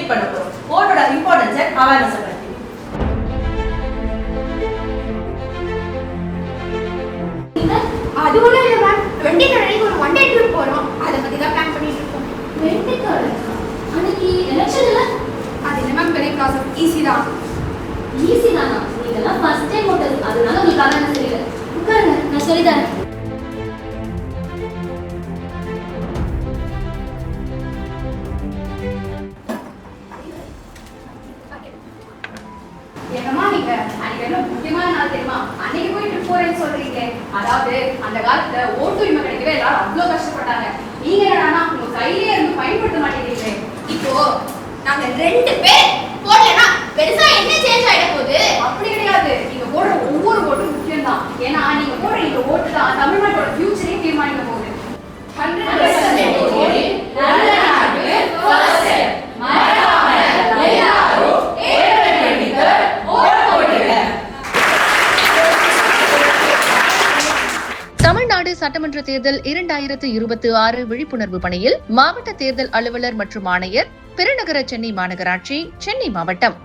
Debate பண்ண போறோம். ஓட்டோட importance awareness பத்தி. அது ஒண்ணு இல்ல மேம், 20 ஒரு ஒன் டே ட்ரிப் போறோம். அத பத்தி தான் பிளான் பண்ணிட்டு இருக்கோம். 20 அன்னைக்கு எலெக்ஷன் இல்ல? அது என்ன மேம் பெரிய ப்ராசஸ், ஈஸி தான். ஈஸி தானா? நீங்கெல்லாம் ஃபர்ஸ்ட் டைம் ஓட்டது, அதனால உங்களுக்கு அவேர்னஸ் தெரியல. உட்காருங்க, நான் சொல்லித்தரேன். என்னமா நீங்க அன்னைக்கு என்ன முக்கியமான நாள் தெரியுமா? அன்னைக்கு போய் ட்ரிப் போறேன்னு சொல்றீங்க. அதாவது அந்த காலத்துல ஓட்டு உரிமை கிடைக்கவே எல்லாரும் அவ்வளவு கஷ்டப்பட்டாங்க. நீங்க என்னன்னா உங்க கையிலே இருந்து பயன்படுத்த மாட்டேங்கிறீங்க. இப்போ நாங்க 2 பேர் போடலனா பெருசா என்ன சேஞ்ச் ஆயிட போகுது? அப்படி கிடையாது. நீங்க போடுற ஒவ்வொரு ஓட்டும் முக்கியம் தான். ஏன்னா நீங்க போடுற இந்த ஓட்டு தான் தமிழ்நாட்டோட ஃபியூச்சரே தீர்மானிக்க போகுது. 100% ஓடி நல்ல நாடு ஃபர்ஸ்ட் ஸ்டெப். மறக்காம எல்லாரும் ஏப்ரல் 23 ஓட்டு போடுங்க. தமிழ்நாடு சட்டமன்ற தேர்தல் 2026 விழிப்புணர்வு பணியில் மாவட்ட தேர்தல் அலுவலர் மற்றும் ஆணையர், பெருநகர சென்னை மாநகராட்சி, சென்னை மாவட்டம்.